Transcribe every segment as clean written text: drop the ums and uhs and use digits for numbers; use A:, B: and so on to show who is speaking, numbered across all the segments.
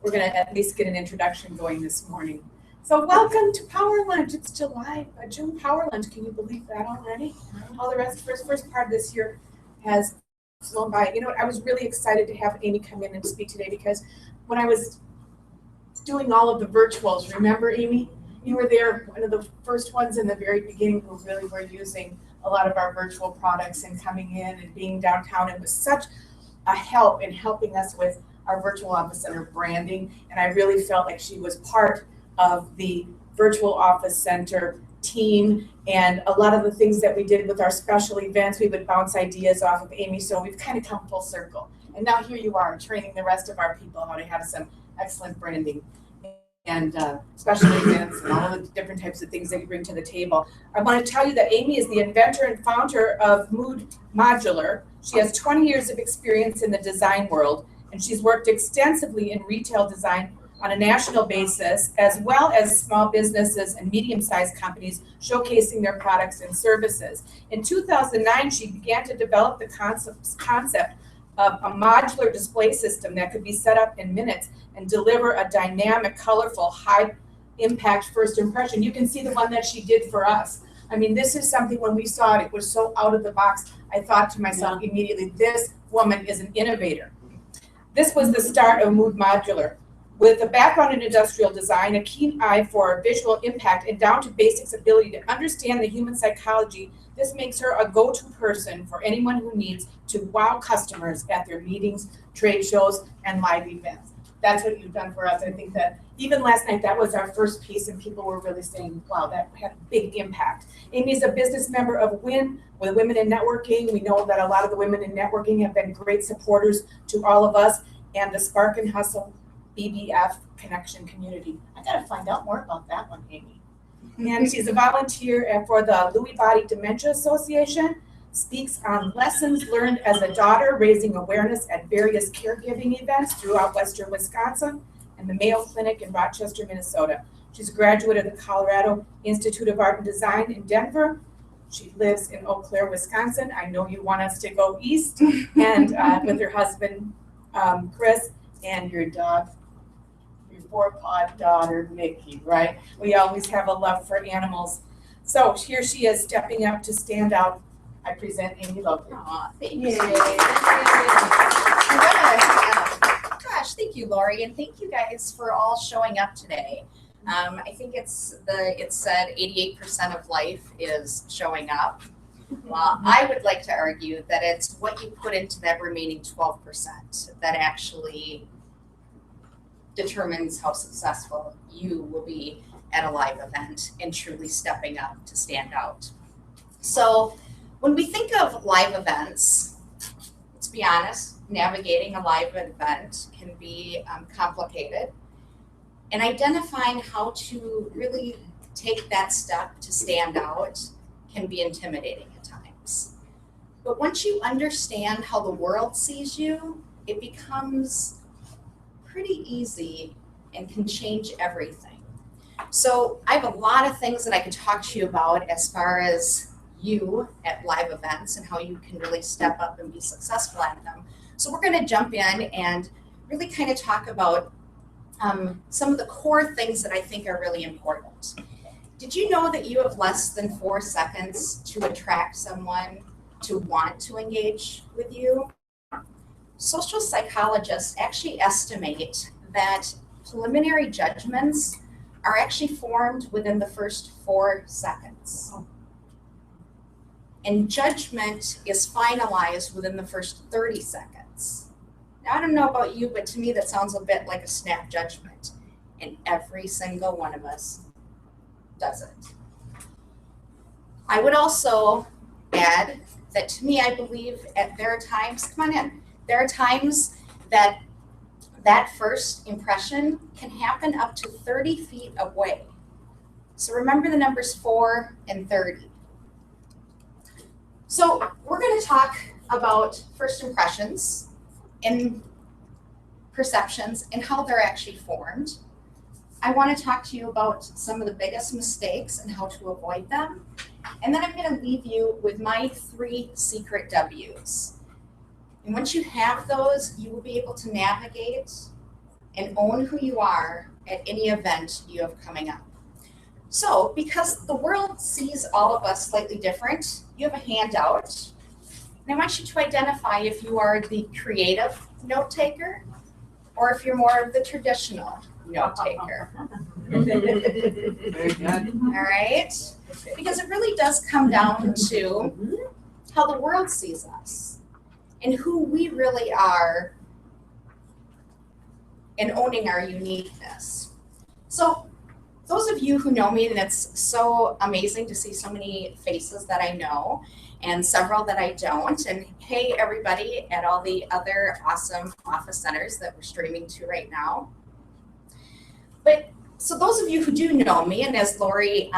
A: we're going to at least get an introduction going this morning. So welcome to PowerLunch. It's June PowerLunch. Can you believe that already? All the rest, first part of this year has flown by. You know what? I was really excited to have Amy come in and speak today because when I was doing all of the virtuals, remember, Amy? You were there, one of the first ones in the very beginning who really were using a lot of our virtual products and coming in and being downtown. It was such a help in helping us with our virtual office center branding. And I really felt like she was part of the virtual office center team, and a lot of the things that we did with our special events, we would bounce ideas off of Amy. So we've kind of come full circle. And now here you are training the rest of our people how to have some excellent branding and special events and all of the different types of things that you bring to the table. I want to tell you that Amy is the inventor and founder of Mood Modular. She has 20 years of experience in the design world, and she's worked extensively in retail design on a national basis, as well as small businesses and medium-sized companies showcasing their products and services. In 2009, she began to develop the concept of a modular display system that could be set up in minutes and deliver a dynamic, colorful, high-impact first impression. You can see the one that she did for us. I mean, this is something, when we saw it, it was so out of the box. I thought to myself immediately, this woman is an innovator. This was the start of Mood Modular. With a background in industrial design, a keen eye for visual impact, and down to basics ability to understand the human psychology, this makes her a go-to person for anyone who needs to wow customers at their meetings, trade shows, and live events. That's what you've done for us. I think that even last night, that was our first piece, and people were really saying, wow, that had a big impact. Amy's a business member of WIN, with Women in Networking. We know that a lot of the women in networking have been great supporters to all of us, and the Spark and Hustle BBF Connection Community. I got to find out more about that one, Amy. And she's a volunteer for the Lewy Body Dementia Association, speaks on lessons learned as a daughter, raising awareness at various caregiving events throughout Western Wisconsin, and the Mayo Clinic in Rochester, Minnesota. She's a graduate of the Colorado Institute of Art and Design in Denver. She lives in Eau Claire, Wisconsin. I know you want us to go east, and with her husband, Chris, and your dog, your four-pawed daughter, Nikki, right? We always have a love for animals. So here she is stepping up to stand out. I present Amy Lokken.
B: Aw, thank you. Gosh, thank you, Lori, and thank you guys for all showing up today. I think it said 88% of life is showing up. Well, I would like to argue that it's what you put into that remaining 12% that actually determines how successful you will be at a live event and truly stepping up to stand out. So when we think of live events, let's be honest, navigating a live event can be complicated. And identifying how to really take that step to stand out can be intimidating at times. But once you understand how the world sees you, it becomes pretty easy and can change everything. So I have a lot of things that I could talk to you about as far as you at live events and how you can really step up and be successful at them. So we're going to jump in and really kind of talk about some of the core things that I think are really important. Did you know that you have less than 4 seconds to attract someone to want to engage with you? Social psychologists actually estimate that preliminary judgments are actually formed within the first 4 seconds. And judgment is finalized within the first 30 seconds. Now, I don't know about you, but to me that sounds a bit like a snap judgment. And every single one of us does it. I would also add that to me, I believe there are times, there are times that that first impression can happen up to 30 feet away. So remember the numbers 4 and 30. So we're going to talk about first impressions and perceptions and how they're actually formed. I want to talk to you about some of the biggest mistakes and how to avoid them. And then I'm going to leave you with my 3 secret W's. And once you have those, you will be able to navigate and own who you are at any event you have coming up. So, because the world sees all of us slightly different, you have a handout. And I want you to identify if you are the creative note taker or if you're more of the traditional note taker.
C: Very good.
B: All right? Because it really does come down to how the world sees us and who we really are and owning our uniqueness. So those of you who know me, and it's so amazing to see so many faces that I know and several that I don't. And hey, everybody at all the other awesome office centers that we're streaming to right now. But so those of you who do know me, and as Lori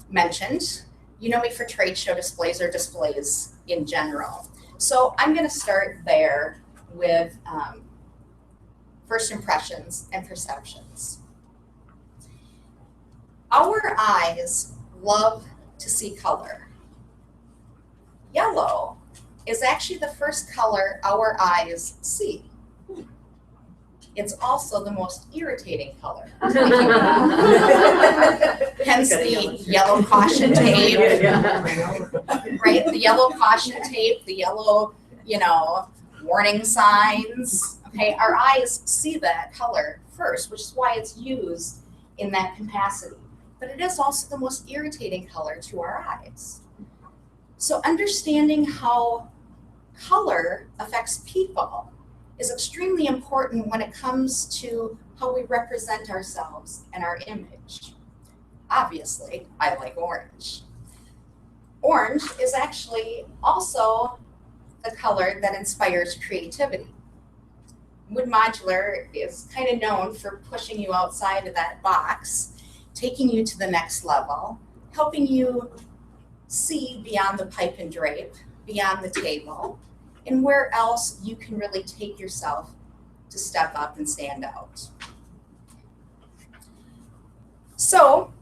B: mentioned, you know me for trade show displays or displays in general. So I'm going to start there with first impressions and perceptions. Our eyes love to see color. Yellow is actually the first color our eyes see. It's also the most irritating color. Hence the yellow caution tape, right? The yellow caution tape, the yellow, warning signs. Okay, our eyes see that color first, which is why it's used in that capacity. But it is also the most irritating color to our eyes. So understanding how color affects people is extremely important when it comes to how we represent ourselves and our image. Obviously, I like orange. Orange is actually also the color that inspires creativity. Wood Modular is kind of known for pushing you outside of that box, taking you to the next level, helping you see beyond the pipe and drape, beyond the table, and where else you can really take yourself to step up and stand out. So,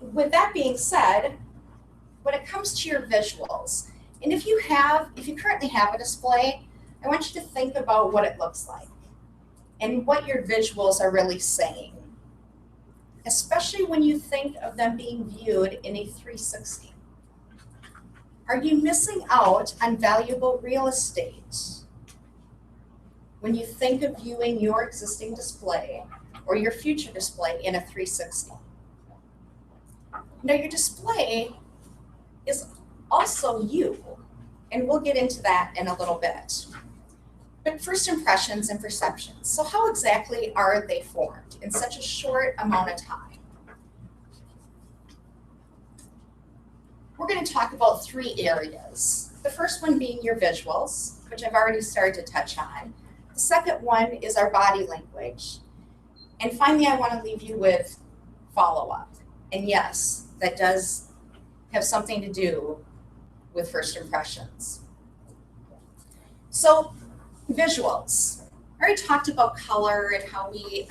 B: with that being said, when it comes to your visuals, and if you currently have a display, I want you to think about what it looks like and what your visuals are really saying, especially when you think of them being viewed in a 360. Are you missing out on valuable real estate when you think of viewing your existing display or your future display in a 360? Now, your display is also you, and we'll get into that in a little bit. But first impressions and perceptions. So how exactly are they formed in such a short amount of time? We're going to talk about 3 areas. The first one being your visuals, which I've already started to touch on. The second one is our body language. And finally, I want to leave you with follow-up. And yes, that does have something to do with first impressions. So, visuals. I already talked about color and how we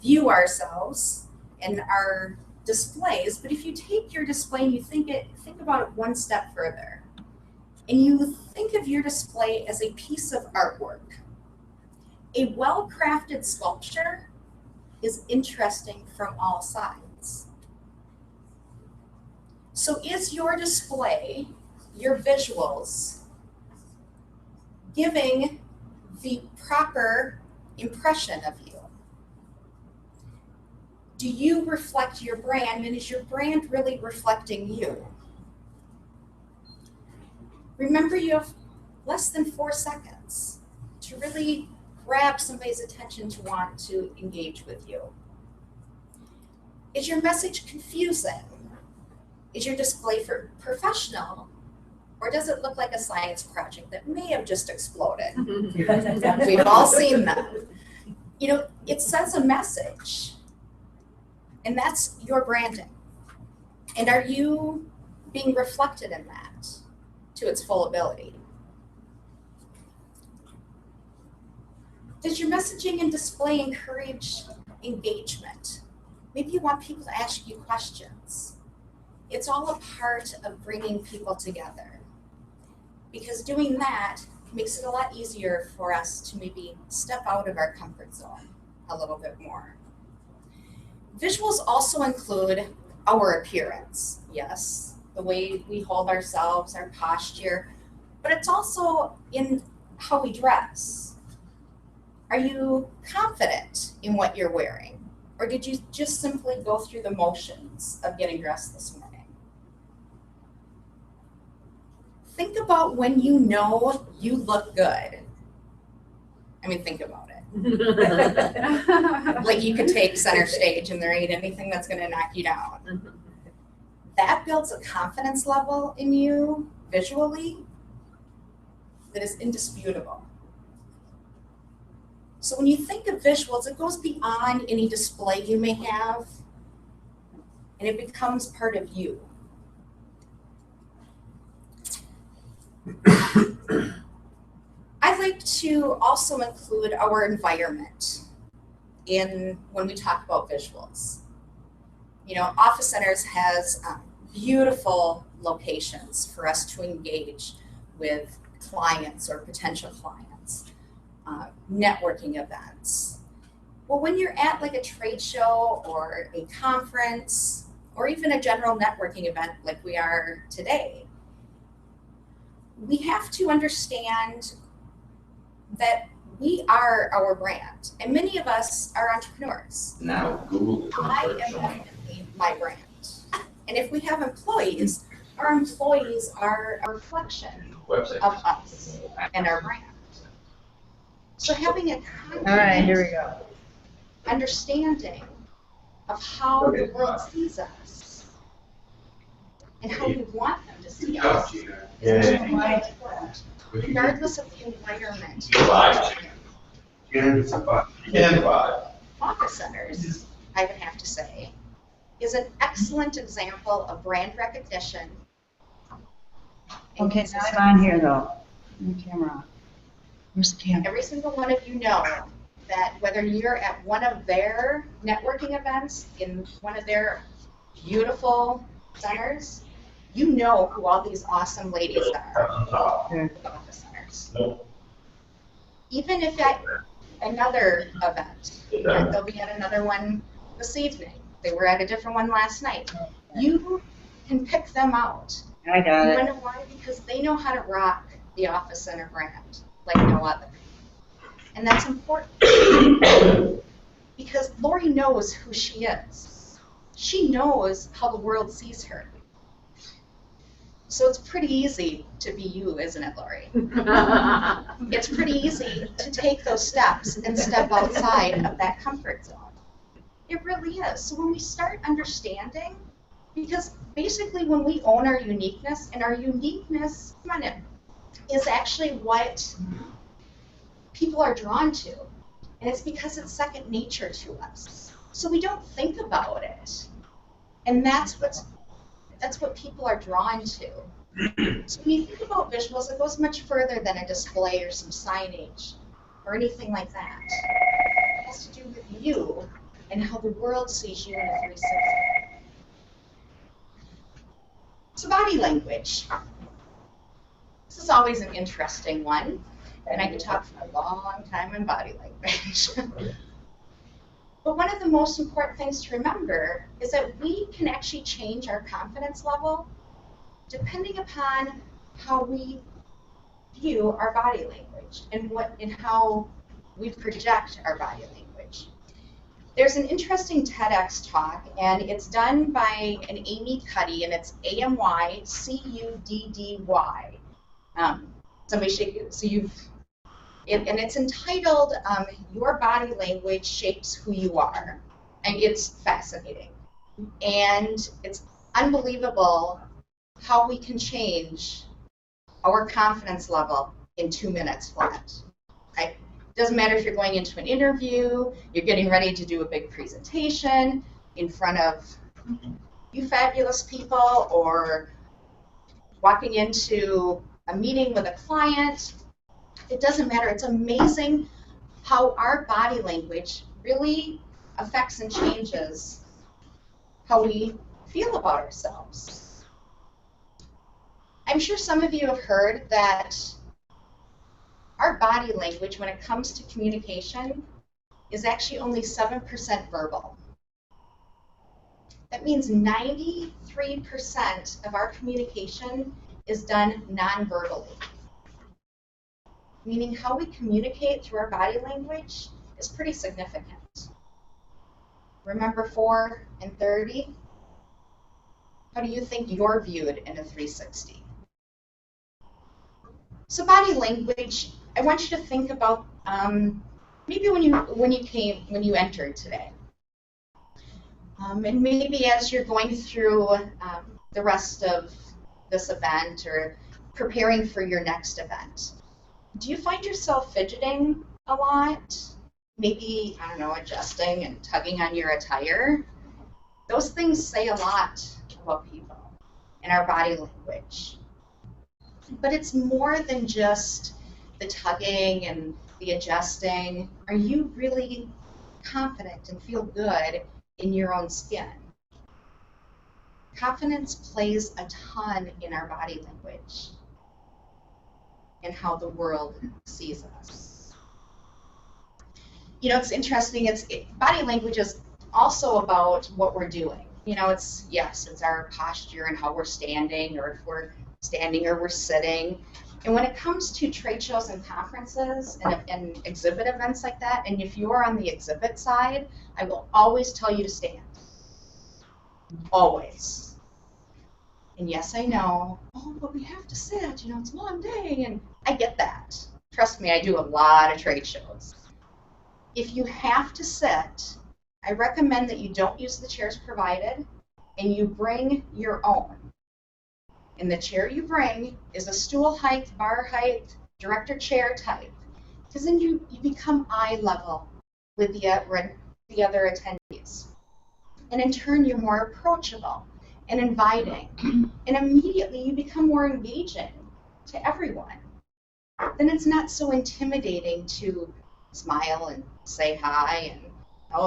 B: view ourselves and our displays, but if you take your display and you think about it one step further, and you think of your display as a piece of artwork, a well-crafted sculpture is interesting from all sides. So is your display, your visuals, giving the proper impression of you? Do you reflect your brand, and is your brand really reflecting you? Remember, you have less than 4 seconds to really grab somebody's attention to want to engage with you. Is your message confusing? Is your display professional? Or does it look like a science project that may have just exploded? We've all seen them. It sends a message. And that's your branding. And are you being reflected in that to its full ability? Does your messaging and display encourage engagement? Maybe you want people to ask you questions. It's all a part of bringing people together, because doing that makes it a lot easier for us to maybe step out of our comfort zone a little bit more. Visuals also include our appearance, yes, the way we hold ourselves, our posture, but it's also in how we dress. Are you confident in what you're wearing? Or did you just simply go through the motions of getting dressed this morning? Think about when you know you look good. I mean, think about it. Like you could take center stage and there ain't anything that's gonna knock you down. That builds a confidence level in you visually that is indisputable. So when you think of visuals, it goes beyond any display you may have, and it becomes part of you. I like to also include our environment in when we talk about visuals. You know, Office Centers has beautiful locations for us to engage with clients or potential clients, networking events. Well, when you're at like a trade show or a conference or even a general networking event like we are today, we have to understand that we are our brand, and many of us are entrepreneurs.
D: Now Google.
B: I am definitely my brand. And if we have employees, our employees are a reflection of us and our brand. So having a
E: Go.
B: understanding of how the world sees us and how we want them to see us is extremely important, regardless of the environment. Office Centers, I would have to say, is an excellent example of brand recognition. and
E: Okay, now
B: consistency.
E: I'm on here though. Turn the camera on. Where's the camera?
B: Every single one of you know that whether you're at one of their networking events in one of their beautiful centers, you know who all these awesome ladies are.
E: There.
B: Office Centers. Even if at another event, they'll be at another one this evening. They were at a different one last night. You can pick them out.
E: I got
B: You
E: it.
B: wonder why? Because they know how to rock the Office Center brand like no other. And that's important. Because Lori knows who she is. She knows how the world sees her. So it's pretty easy to be you, isn't it, Lori? It's pretty easy to take those steps and step outside of that comfort zone. It really is. So when we start understanding, because basically when we own our uniqueness, and our uniqueness, come on in, is actually what people are drawn to. And it's because it's second nature to us. So we don't think about it. And that's what people are drawn to. So when you think about visuals, it goes much further than a display or some signage or anything like that. It has to do with you and how the world sees you in a 360. So body language. This is always an interesting one, and I could talk for a long time on body language. But one of the most important things to remember is that we can actually change our confidence level depending upon how we view our body language and how we project our body language. There's an interesting TEDx talk, and it's done by an Amy Cuddy, and it's AMYCUDDY. Somebody shake it. So and it's entitled "Your Body Language Shapes Who You Are," and it's fascinating, and it's unbelievable how we can change our confidence level in 2 minutes flat. Right? Doesn't matter if you're going into an interview, you're getting ready to do a big presentation in front of you fabulous people, or walking into a meeting with a client. It doesn't matter. It's amazing how our body language really affects and changes how we feel about ourselves. I'm sure some of you have heard that our body language, when it comes to communication, is actually only 7% verbal. That means 93% of our communication is done non-verbally. Meaning how we communicate through our body language is pretty significant. Remember 4 and 30? How do you think you're viewed in a 360? So body language, I want you to think about maybe when you entered today. And maybe as you're going through the rest of this event or preparing for your next event, do you find yourself fidgeting a lot? Maybe, I don't know, adjusting and tugging on your attire? Those things say a lot about people and our body language. But it's more than just the tugging and the adjusting. Are you really confident and feel good in your own skin? Confidence plays a ton in our body language and how the world sees us. You know, it's interesting, body language is also about what we're doing. You know, it's our posture and how we're standing, or if we're standing or we're sitting. And when it comes to trade shows and conferences and exhibit events like that, and if you're on the exhibit side, I will always tell you to stand. Always. And yes, I know, but we have to sit, you know, it's a long day, and I get that. Trust me, I do a lot of trade shows. If you have to sit, I recommend that you don't use the chairs provided, and you bring your own. And the chair you bring is a stool height, bar height, director chair type, because then you become eye level with the other attendees. And in turn, you're more approachable and inviting, and immediately you become more engaging to everyone. Then it's not so intimidating to smile and say hi, and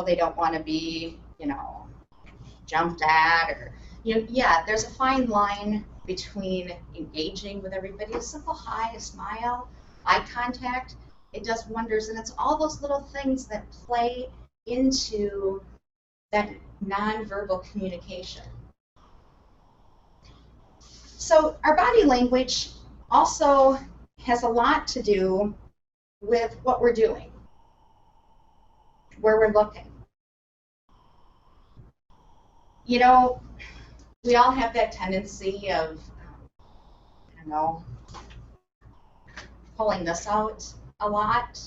B: they don't want to be, you know, jumped at, or, you know, there's a fine line between engaging with everybody. A simple hi, a smile, eye contact, it does wonders, and it's all those little things that play into that nonverbal communication. So our body language also has a lot to do with what we're doing, where we're looking. You know, we all have that tendency of, pulling this out a lot,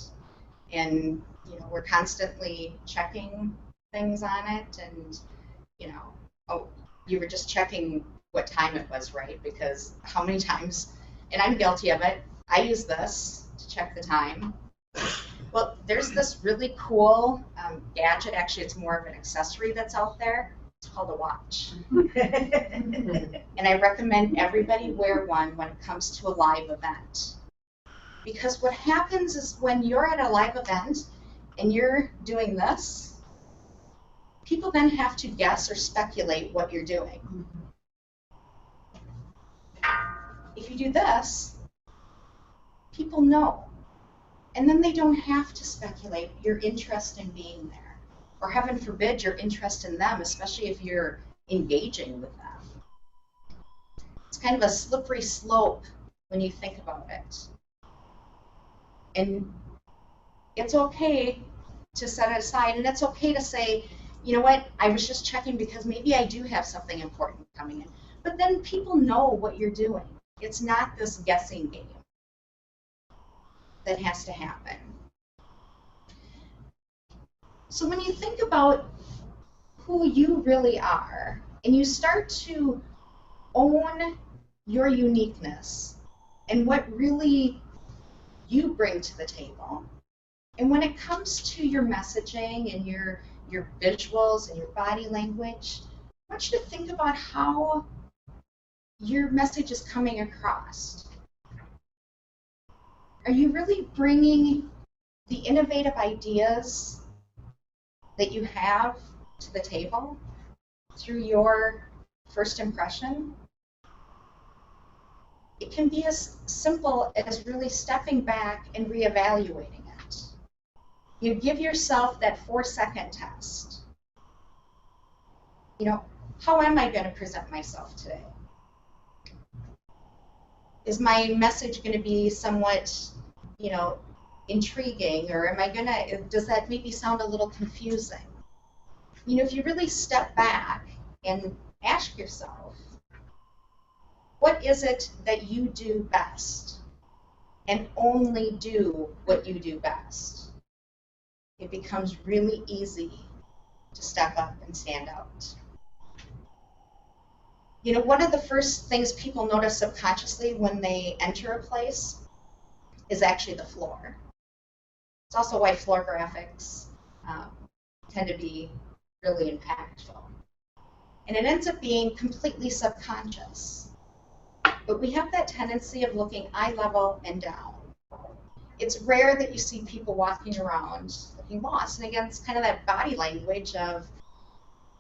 B: and, you know, we're constantly checking things on it, and, you know, you were just checking what time it was, right? Because how many times, and I'm guilty of it, I use this to check the time. Well, there's this really cool gadget, actually it's more of an accessory that's out there. It's called a watch. And I recommend everybody wear one when it comes to a live event. Because what happens is when you're at a live event and you're doing this, people then have to guess or speculate what you're doing. If you do this, people know. And then they don't have to speculate your interest in being there. Or heaven forbid, your interest in them, especially if you're engaging with them. It's kind of a slippery slope when you think about it. And it's okay to set it aside, and it's okay to say, you know what, I was just checking because maybe I do have something important coming in. But then people know what you're doing. It's not this guessing game that has to happen. So when you think about who you really are, and you start to own your uniqueness and what really you bring to the table, and when it comes to your messaging and your visuals and your body language, I want you to think about how your message is coming across. Are you really bringing the innovative ideas that you have to the table through your first impression? It can be as simple as really stepping back and reevaluating it. You give yourself that 4-second test. You know, how am I going to present myself today? Is my message going to be somewhat, you know, intriguing, or am I going to, does that maybe sound a little confusing? You know, if you really step back and ask yourself, what is it that you do best? And only do what you do best. It becomes really easy to step up and stand out. You know, one of the first things people notice subconsciously when they enter a place is actually the floor. It's also why floor graphics tend to be really impactful. And it ends up being completely subconscious. But we have that tendency of looking eye level and down. It's rare that you see people walking around looking lost. And again, it's kind of that body language of,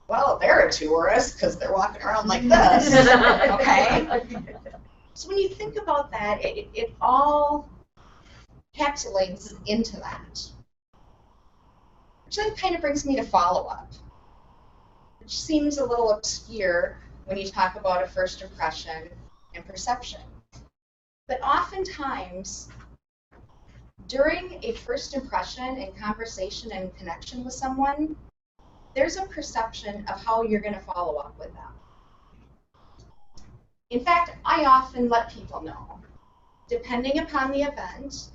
B: well, they're a tourist because they're walking around like this, okay? So when you think about that, it all encapsulates into that. Which then kind of brings me to follow-up, which seems a little obscure when you talk about a first impression and perception. But oftentimes, during a first impression and conversation and connection with someone, there's a perception of how you're going to follow up with them. In fact, I often let people know, depending upon the event,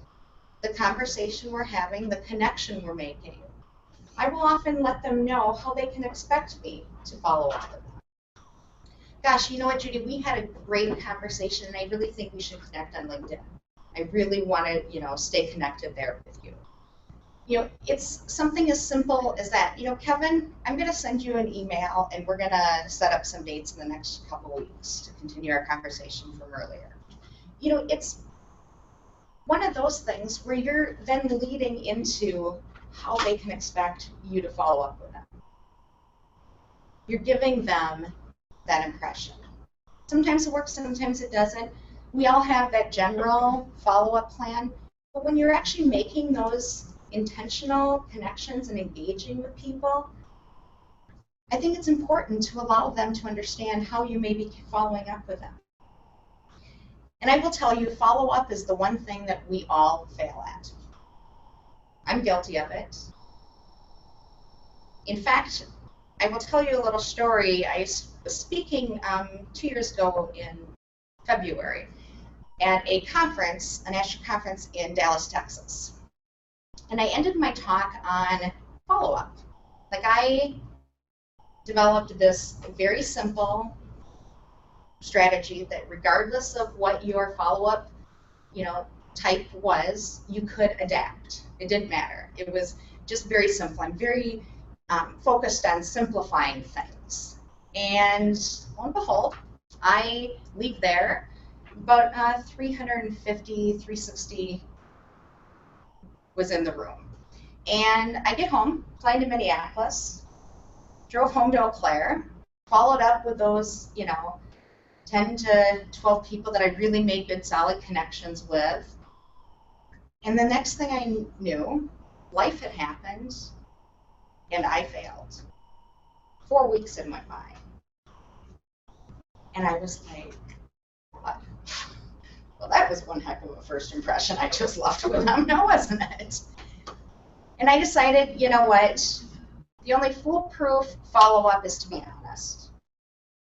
B: the conversation we're having, the connection we're making, I will often let them know how they can expect me to follow up with them. Gosh, you know what, Judy, we had a great conversation, and I really think we should connect on LinkedIn. I really want to, you know, stay connected there with you. You know, it's something as simple as that. You know, Kevin, I'm going to send you an email, and we're going to set up some dates in the next couple of weeks to continue our conversation from earlier. You know, it's one of those things where you're then leading into how they can expect you to follow up with them. You're giving them that impression. Sometimes it works, sometimes it doesn't. We all have that general follow-up plan, but when you're actually making those intentional connections and engaging with people, I think it's important to allow them to understand how you may be following up with them. And I will tell you, follow-up is the one thing that we all fail at. I'm guilty of it. In fact, I will tell you a little story. I was speaking 2 years ago in February at a conference, a national conference in Dallas, Texas. And I ended my talk on follow-up. Like, I developed this very simple strategy that regardless of what your follow-up, you know, type was, you could adapt. It didn't matter. It was just very simple. I'm very focused on simplifying things. And lo and behold, I leave there, about 350, 360 was in the room. And I get home, flying to Minneapolis, drove home to Eau Claire, followed up with those, you know, 10 to 12 people that I really made good, solid connections with. And the next thing I knew, life had happened, and I failed. 4 weeks had went by. And I was like, what? Well, that was one heck of a first impression I just left with them, now wasn't it? And I decided, you know what? The only foolproof follow-up is to be honest.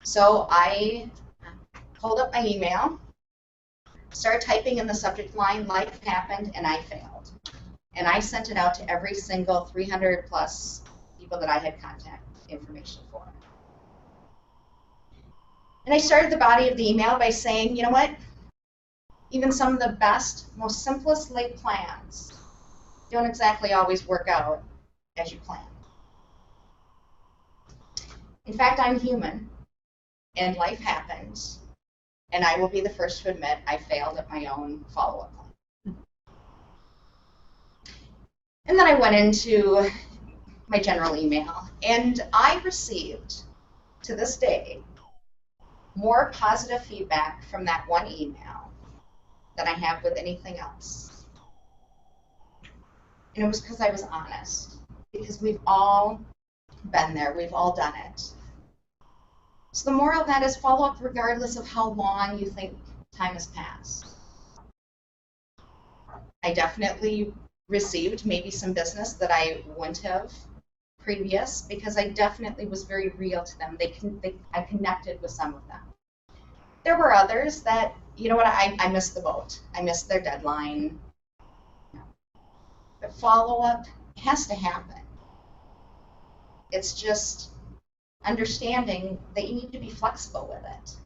B: So I pulled up my email, started typing in the subject line, life happened, and I failed. And I sent it out to every single 300 plus people that I had contact information for. And I started the body of the email by saying, you know what? Even some of the best, most simplest laid plans don't exactly always work out as you plan. In fact, I'm human, and life happens, and I will be the first to admit I failed at my own follow-up plan. And then I went into my general email, and I received, to this day, more positive feedback from that one email than I have with anything else. And it was because I was honest. Because we've all been there. We've all done it. So the moral of that is follow up regardless of how long you think time has passed. I definitely received maybe some business that I wouldn't have previous because I definitely was very real to them. I connected with some of them. There were others that, you know what, I missed the boat. I missed their deadline. But follow-up has to happen. It's just understanding that you need to be flexible with it.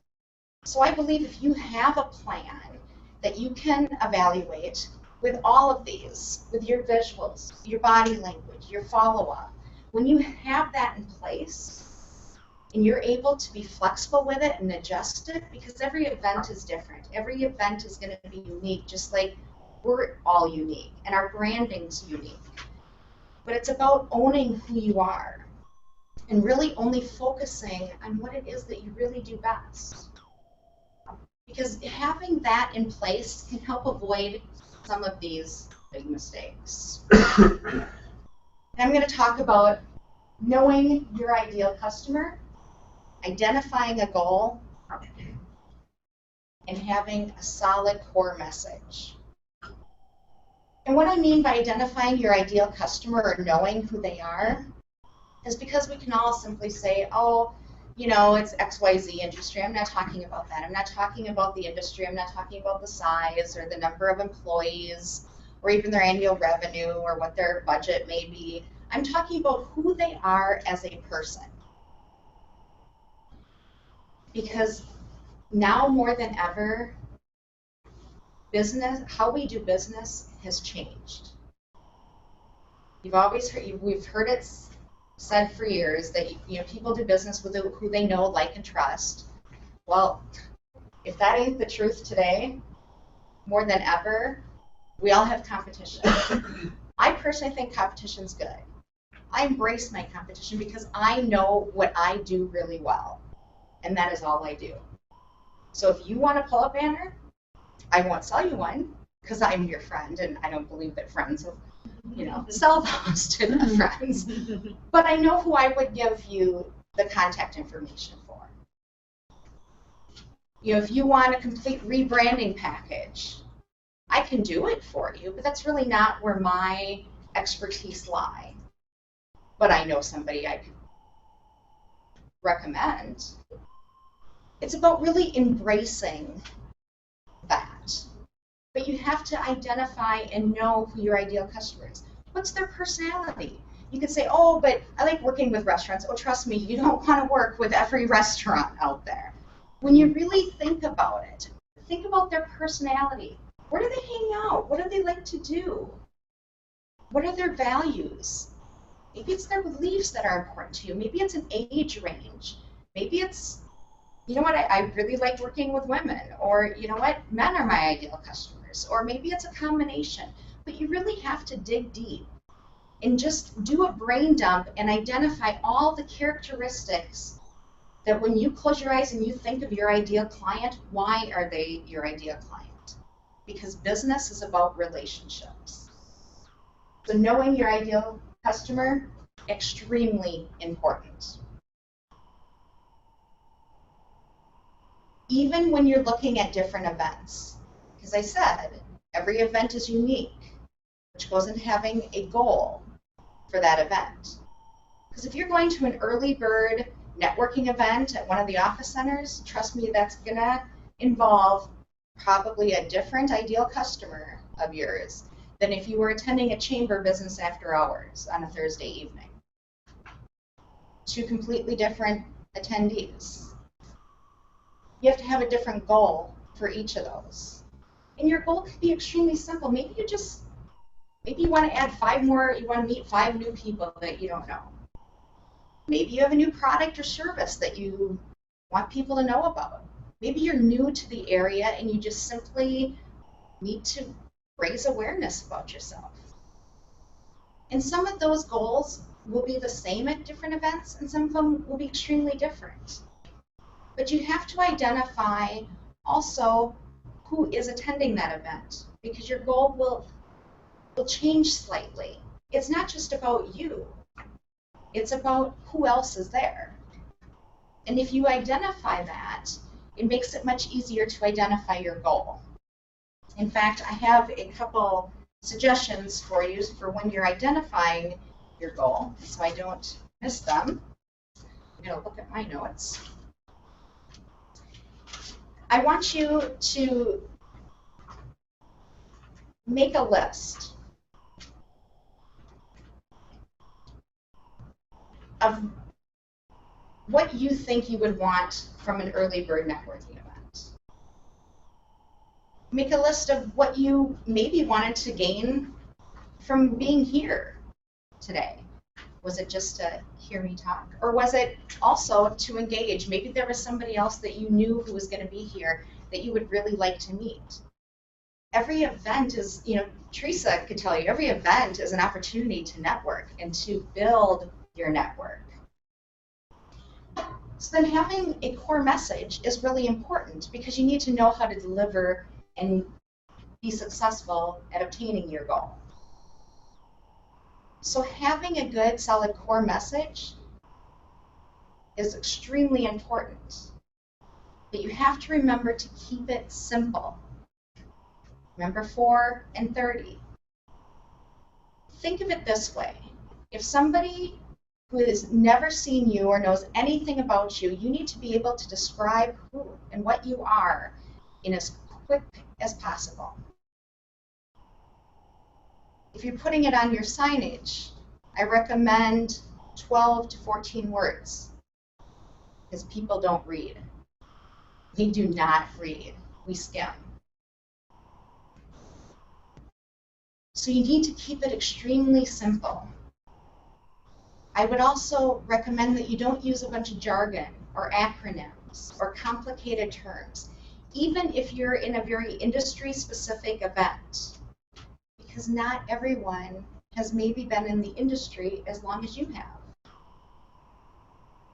B: So I believe if you have a plan that you can evaluate with all of these, with your visuals, your body language, your follow-up, when you have that in place and you're able to be flexible with it and adjust it, because every event is different. Every event is going to be unique, just like we're all unique and our branding's unique. But it's about owning who you are and really only focusing on what it is that you really do best. Because having that in place can help avoid some of these big mistakes. And I'm going to talk about knowing your ideal customer, identifying a goal, and having a solid core message. And what I mean by identifying your ideal customer or knowing who they are is because we can all simply say, oh, you know, it's XYZ industry. I'm not talking about that. I'm not talking about the industry. I'm not talking about the size or the number of employees or even their annual revenue or what their budget may be. I'm talking about who they are as a person. Because now more than ever, business, how we do business has changed. You've always heard, we've heard it said for years that people do business with who they know, like, and trust. Well, if that ain't the truth today, more than ever, we all have competition. I personally think competition's good. I embrace my competition because I know what I do really well, and that is all I do. So if you want a pull-up banner, I won't sell you one because I'm your friend, and I don't believe that friends will, sell those to their friends. But I know who I would give you the contact information for. If you want a complete rebranding package, I can do it for you, but that's really not where my expertise lie. But I know somebody I could recommend. It's about really embracing that. But you have to identify and know who your ideal customer is. What's their personality? You could say, oh, but I like working with restaurants. Oh, trust me, you don't want to work with every restaurant out there. When you really think about it, think about their personality. Where do they hang out? What do they like to do? What are their values? Maybe it's their beliefs that are important to you. Maybe it's an age range. Maybe it's, you know what, I really like working with women. Or, you know what, men are my ideal customers. Or maybe it's a combination. But you really have to dig deep and just do a brain dump and identify all the characteristics that when you close your eyes and you think of your ideal client, why are they your ideal client? Because business is about relationships. So knowing your ideal customer, extremely important. Even when you're looking at different events, because I said, every event is unique, which goes into having a goal for that event. Because if you're going to an early bird networking event at one of the office centers, trust me, that's gonna involve probably a different ideal customer of yours than if you were attending a chamber business after hours on a Thursday evening. Two completely different attendees. You have to have a different goal for each of those. And your goal could be extremely simple. Maybe you want to add 5 more, you want to meet 5 new people that you don't know. Maybe you have a new product or service that you want people to know about. Maybe you're new to the area and you just simply need to raise awareness about yourself. And some of those goals will be the same at different events, and some of them will be extremely different. But you have to identify also who is attending that event, because your goal will will change slightly. It's not just about you. It's about who else is there. And if you identify that, it makes it much easier to identify your goal. In fact, I have a couple suggestions for you for when you're identifying your goal, so I don't miss them. I'm going to look at my notes. I want you to make a list of what you think you would want from an early bird networking event. Make a list of what you maybe wanted to gain from being here today. Was it just to hear me talk? Or was it also to engage? Maybe there was somebody else that you knew who was going to be here that you would really like to meet. Every event is, Teresa could tell you, every event is an opportunity to network and to build your network. So then having a core message is really important because you need to know how to deliver and be successful at obtaining your goal. So having a good, solid core message is extremely important. But you have to remember to keep it simple. Remember 4 and 30. Think of it this way. If somebody who has never seen you or knows anything about you, you need to be able to describe who and what you are in as quick as possible. If you're putting it on your signage, I recommend 12 to 14 words because people don't read. We do not read, we skim. So you need to keep it extremely simple. I would also recommend that you don't use a bunch of jargon or acronyms or complicated terms, even if you're in a very industry-specific event, because not everyone has maybe been in the industry as long as you have.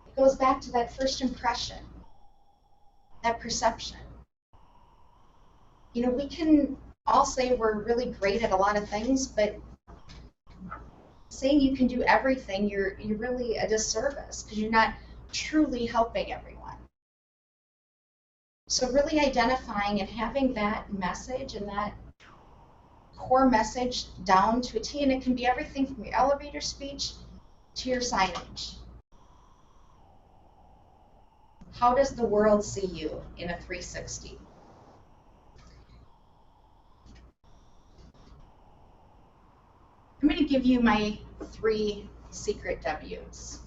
B: It goes back to that first impression, that perception. We can all say we're really great at a lot of things, but saying you can do everything, you're really a disservice because you're not truly helping everyone. So really identifying and having that message and that core message down to a T, and it can be everything from your elevator speech to your signage. How does the world see you in a 360? I'm going to give you my 3 secret W's.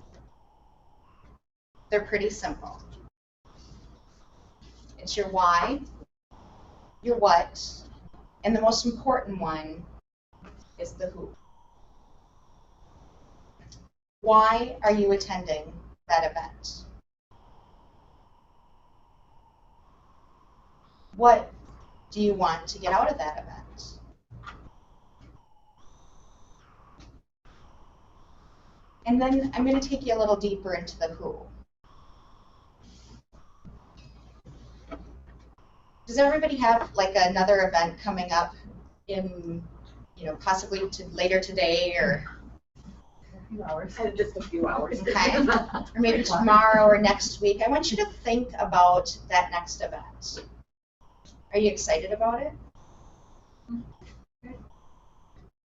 B: They're pretty simple. It's your why, your what, and the most important one is the who. Why are you attending that event? What do you want to get out of that event? And then I'm going to take you a little deeper into the who. Does everybody have like another event coming up in, possibly later today or?
C: A few hours. Just a few hours.
B: Okay. Or maybe tomorrow or next week. I want you to think about that next event. Are you excited about it?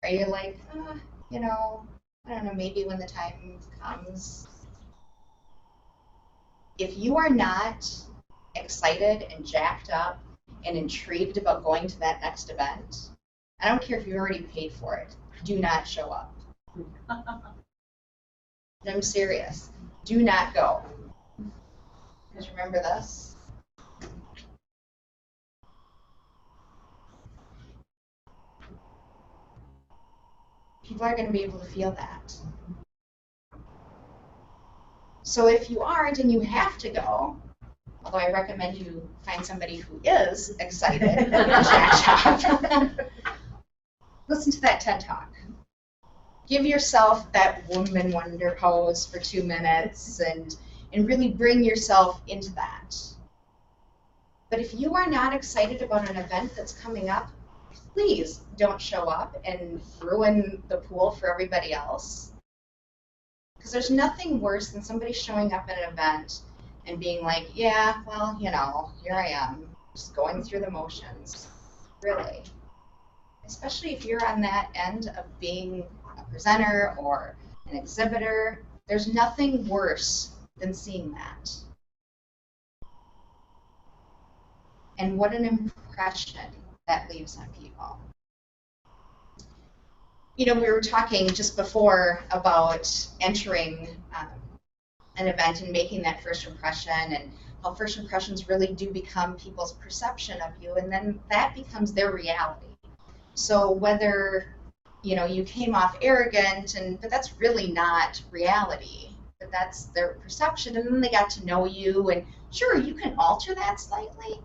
B: Are you like, I don't know, maybe when the time comes? If you are not excited and jacked up and intrigued about going to that next event, I don't care if you already paid for it, do not show up. I'm serious. Do not go. Because remember this. People are going to be able to feel that. So if you aren't and you have to go, although I recommend you find somebody who is excited and jacked up, listen to that TED Talk. Give yourself that woman wonder pose for 2 minutes and really bring yourself into that. But if you are not excited about an event that's coming up, please don't show up and ruin the pool for everybody else. Because there's nothing worse than somebody showing up at an event and being like, yeah, well, you know, here I am, just going through the motions. Really. Especially if you're on that end of being a presenter or an exhibitor, there's nothing worse than seeing that. And what an impression that leaves on people. You know, we were talking just before about entering an event and making that first impression, and how first impressions really do become people's perception of you, and then that becomes their reality. So whether, you know, you came off arrogant, but that's really not reality, but that's their perception, and then they got to know you, and sure, you can alter that slightly,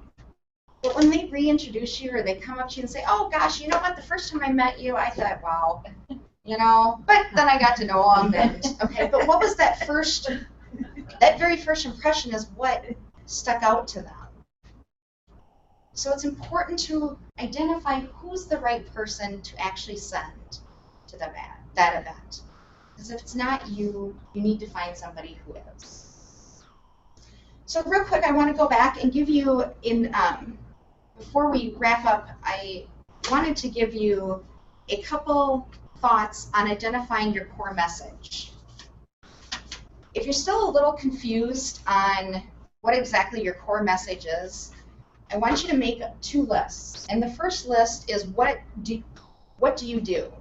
B: but when they reintroduce you or they come up to you and say, oh gosh, you know what, the first time I met you, I thought, wow, you know, but then I got to know them, and okay, but what was that very first impression is what stuck out to them. So it's important to identify who's the right person to actually send to that event. Because if it's not you, you need to find somebody who is. So real quick, I want to go back and give you, before we wrap up, I wanted to give you a couple thoughts on identifying your core message. If you're still a little confused on what exactly your core message is, I want you to make 2 lists. And the first list is what do you do?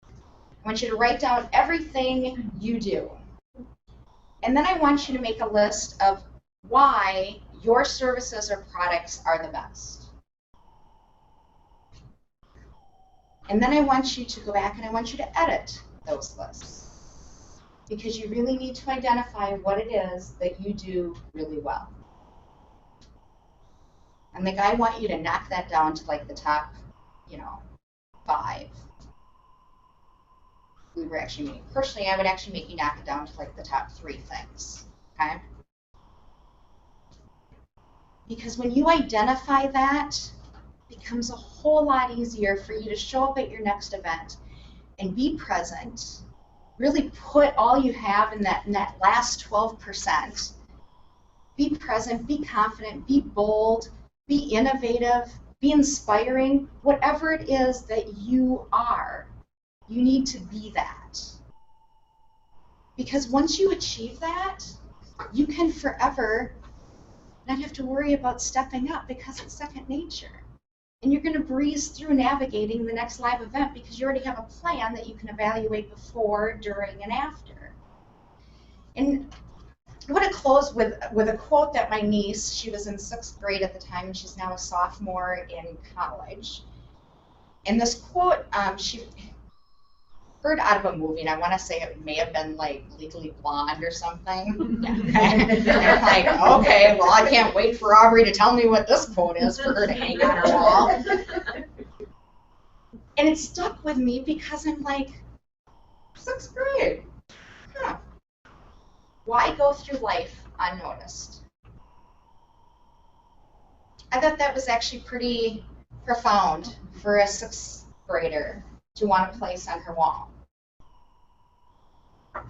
B: I want you to write down everything you do. And then I want you to make a list of why your services or products are the best. And then I want you to go back and I want you to edit those lists. Because you really need to identify what it is that you do really well. And like, I want you to knock that down to like the top, 5. We were actually making, personally, I would actually make you knock it down to like the top 3 things, okay? Because when you identify that, it becomes a whole lot easier for you to show up at your next event and be present, really put all you have in that last 12%. Be present, be confident, be bold, be innovative, be inspiring, whatever it is that you are, you need to be that. Because once you achieve that, you can forever not have to worry about stepping up because it's second nature. And you're going to breeze through navigating the next live event because you already have a plan that you can evaluate before, during, and after. And I want to close with a quote that my niece, she was in 6th grade at the time, and she's now a sophomore in college. And this quote, she heard out of a movie, and I want to say it may have been like Legally Blonde or something. And I'm like, okay, well, I can't wait for Aubrey to tell me what this quote is for her to hang on her wall. And it stuck with me because I'm like, 6th grade, huh. Why go through life unnoticed? I thought that was actually pretty profound for a 6th grader to want to place on her wall.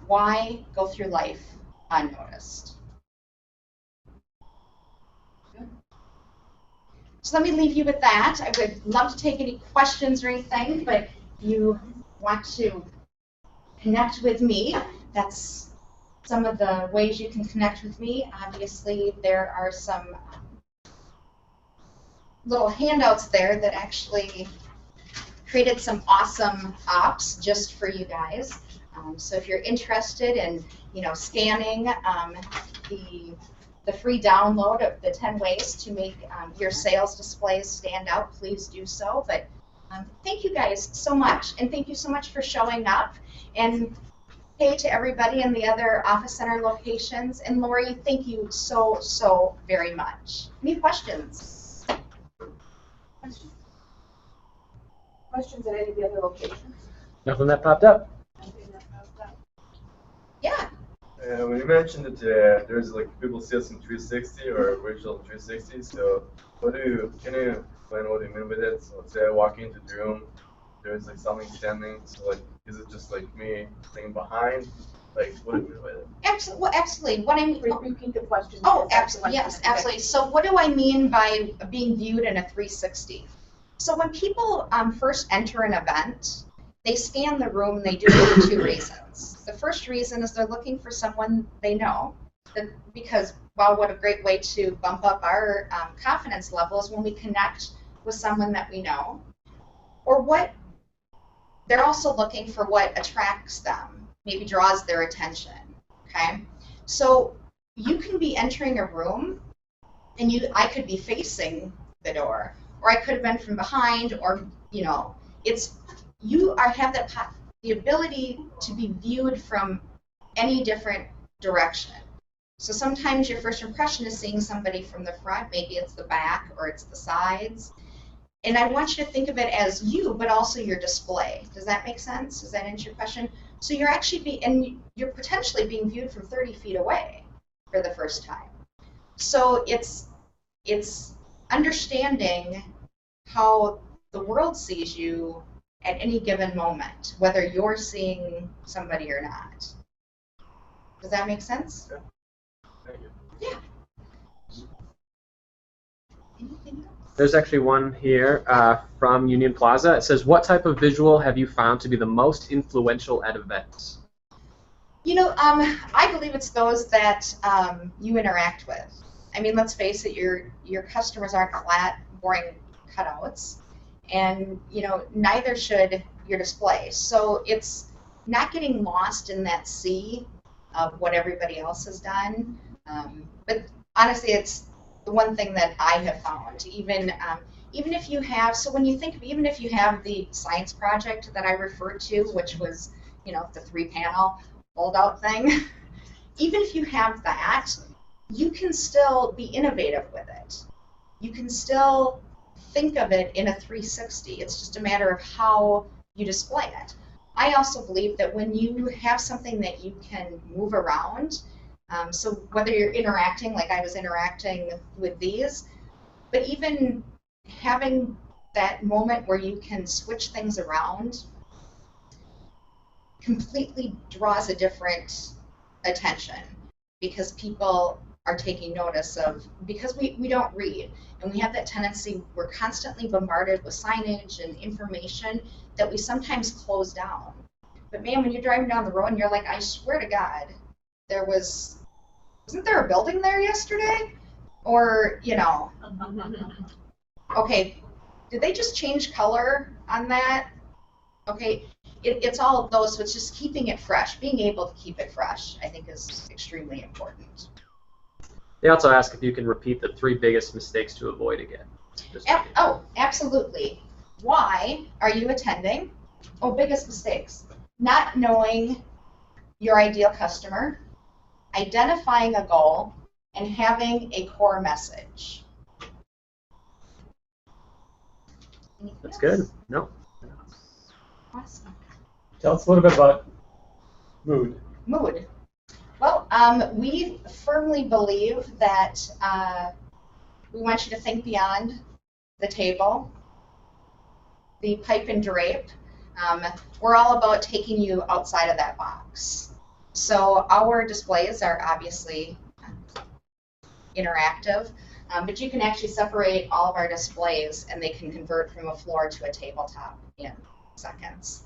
B: Why go through life unnoticed? So let me leave you with that. I would love to take any questions or anything, but if you want to connect with me, that's some of the ways you can connect with me. Obviously, there are some little handouts there that actually created some awesome ops just for you guys. So if you're interested in, scanning the free download of the 10 ways to make your sales displays stand out, please do so. But thank you guys so much, and thank you so much for showing up. And hey to everybody in the other Office Center locations. And Lori, thank you so, so very much. Any questions?
C: Questions at any of the other locations?
D: Nothing that popped up.
B: Yeah.
F: When you mentioned that there's like Google Sales in 360 or Virtual 360, so
D: Can you explain what you mean by that? So let's say I walk into the room, there's like something standing. So like, is it just like me staying behind? Like, what do you mean by that?
B: Absolutely. Well, absolutely. What I mean.
C: Repeat the question.
B: Oh,
C: because that's
B: absolutely.
C: the
B: Yes,
C: question.
B: absolutely. So what do I mean by being viewed in a 360? So when people first enter an event, they scan the room. They do it for two reasons. The first reason is they're looking for someone they know, because wow, what a great way to bump up our confidence levels when we connect with someone that we know, or what they're also looking for, what attracts them, maybe draws their attention. Okay, so you can be entering a room, and I could be facing the door, or I could have been from behind, or it's have the ability to be viewed from any different direction. So sometimes your first impression is seeing somebody from the front, maybe it's the back or it's the sides. And I want you to think of it as you, but also your display. Does that make sense? Does that answer your question? So you're actually you're potentially being viewed from 30 feet away for the first time. So it's understanding how the world sees you at any given moment, whether you're seeing somebody or not. Does that make sense?
D: Yeah. Thank you.
B: Yeah. Anything else?
F: There's actually one here from Union Plaza. It says, what type of visual have you found to be the most influential at events?
B: I believe it's those that you interact with. I mean, let's face it, your customers aren't flat, boring cutouts, and neither should your display. So it's not getting lost in that sea of what everybody else has done. But honestly, it's the one thing that I have found. Even if you have, so when you think of, even if you have the science project that I referred to, which was the 3-panel fold-out thing, even if you have that, you can still be innovative with it. You can still think of it in a 360. It's just a matter of how you display it. I also believe that when you have something that you can move around, so whether you're interacting, like I was interacting with these, but even having that moment where you can switch things around completely draws a different attention, because people are taking notice of, because we don't read, and we have that tendency, we're constantly bombarded with signage and information that we sometimes close down. But man, when you're driving down the road and you're like, I swear to God, wasn't there a building there yesterday? Or, okay, did they just change color on that? Okay, it's all of those, so it's just keeping it fresh. Being able to keep it fresh, I think, is extremely important.
F: They also ask if you can repeat the 3 biggest mistakes to avoid again.
B: Absolutely. Why are you attending? Oh, biggest mistakes. Not knowing your ideal customer, identifying a goal, and having a core message.
F: That's good. No.
B: Awesome.
G: Tell us a little bit about mood.
B: Mood. Well, we firmly believe that we want you to think beyond the table, the pipe and drape. We're all about taking you outside of that box. So our displays are obviously interactive, but you can actually separate all of our displays, and they can convert from a floor to a tabletop in seconds.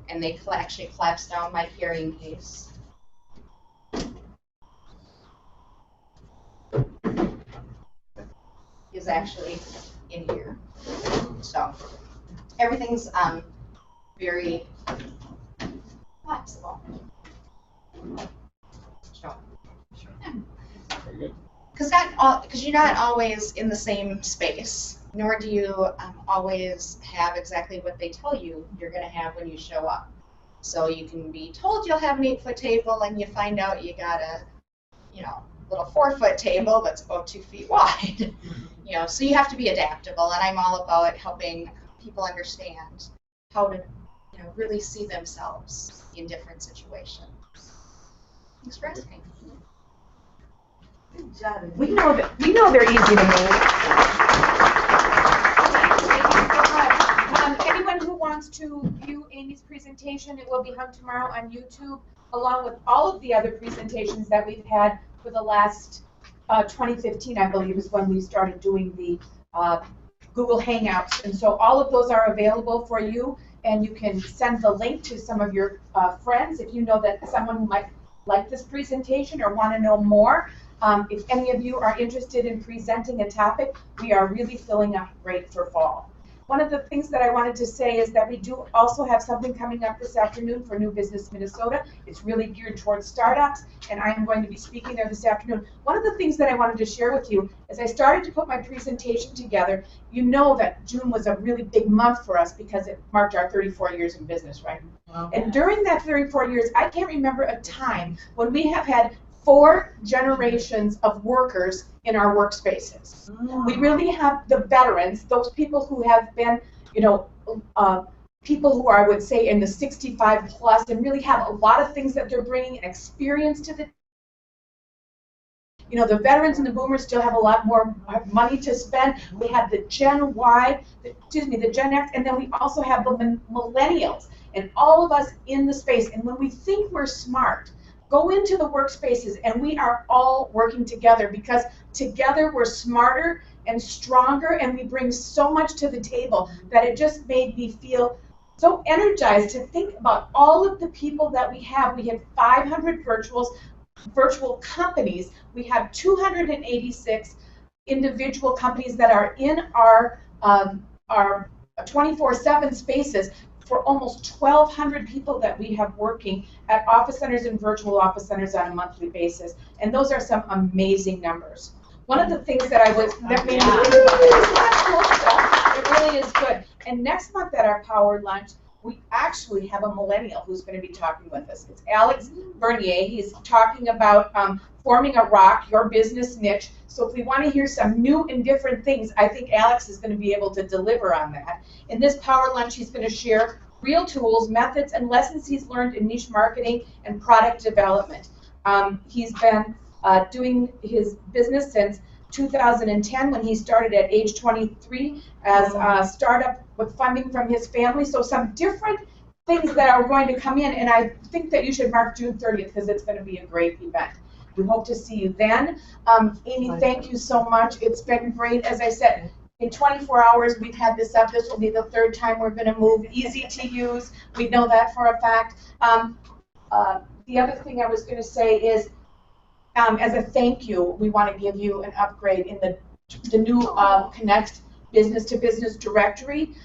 B: And they actually collapse down my carrying case. Is actually in here. So everything's very flexible. Because you're not always in the same space, nor do you always have exactly what they tell you you're going to have when you show up. So you can be told you'll have an 8-foot table, and you find out you got a, little 4-foot table that's about 2 feet wide. So you have to be adaptable, and I'm all about helping people understand how to, really see themselves in different situations. Thanks for asking.
C: We know they're easy to make.
A: wants to view Amy's presentation, it will be hung tomorrow on YouTube, along with all of the other presentations that we've had for the last 2015, I believe, is when we started doing the Google Hangouts. And so all of those are available for you, and you can send the link to some of your friends if you know that someone might like this presentation or want to know more. If any of you are interested in presenting a topic, we are really filling up great for fall. One of the things that I wanted to say is that we do also have something coming up this afternoon for New Business Minnesota. It's really geared towards startups, and I am going to be speaking there this afternoon. One of the things that I wanted to share with you, as I started to put my presentation together, you know that June was a really big month for us because it marked our 34 years in business, right? Wow. And during that 34 years, I can't remember a time when we have had 4 generations of workers in our workspaces. We really have the veterans, those people who have been, you know, people who are, I would say, in the 65 plus and really have a lot of things that they're bringing and experience to the, you know, the veterans and the boomers still have a lot more money to spend. We have the Gen Y, the Gen X, and then we also have the millennials and all of us in the space. And when we think we're smart, go into the workspaces and we are all working together, because together we're smarter and stronger, and we bring so much to the table that it just made me feel so energized to think about all of the people that we have. We have 500 virtual companies. We have 286 individual companies that are in our 24/7 spaces, for almost 1,200 people that we have working at office centers and virtual office centers on a monthly basis. And those are some amazing numbers. One of the things that that made me it really is good. And next month at our Power Lunch, we actually have a millennial who's going to be talking with us. It's Alex Bernier. He's talking about forming a rock, your business niche. So if we want to hear some new and different things, I think Alex is going to be able to deliver on that. In this Power Lunch, he's going to share real tools, methods, and lessons he's learned in niche marketing and product development. He's been doing his business since 2010, when he started at age 23 as a startup with funding from his family. So some different things that are going to come in, and I think that you should mark June 30th because it's going to be a great event. We hope to see you then. Amy, thank you so much. It's been great. As I said, in 24 hours, we've had this up. This will be the 3rd time we're going to move. Easy to use. We know that for a fact. The other thing I was going to say is, as a thank you, we want to give you an upgrade in the new Connect business-to-business directory.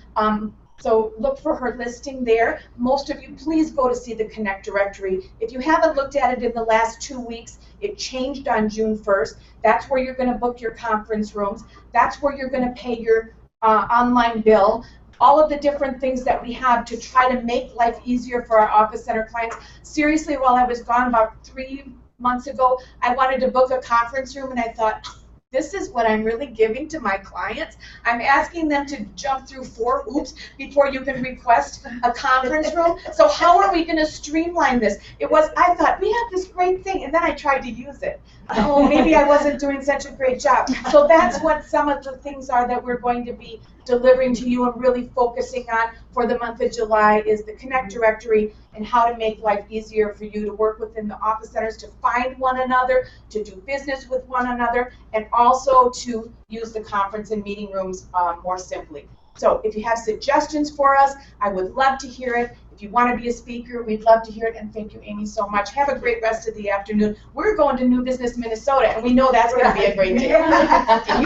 A: So look for her listing there. Most of you, please go to see the Connect directory. If you haven't looked at it in the last 2 weeks, it changed on June 1st. That's where you're going to book your conference rooms. That's where you're going to pay your online bill. All of the different things that we have to try to make life easier for our office center clients. Seriously, while I was gone about 3 months ago, I wanted to book a conference room, and I thought, this is what I'm really giving to my clients. I'm asking them to jump through 4 hoops before you can request a conference room. So how are we going to streamline this? I thought, we have this great thing, and then I tried to use it. Oh, maybe I wasn't doing such a great job. So that's what some of the things are that we're going to be delivering to you and really focusing on for the month of July, is the Connect directory and how to make life easier for you to work within the office centers, to find one another, to do business with one another, and also to use the conference and meeting rooms more simply. So if you have suggestions for us, I would love to hear it. If you want to be a speaker, we'd love to hear it. And thank you, Amy, so much. Have a great rest of the afternoon. We're going to New Business Minnesota, and we know that's going to be a great day.
B: You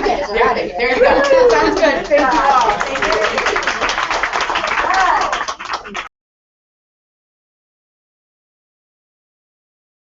B: guys are out of here.
A: There you go. Sounds good. Thank you.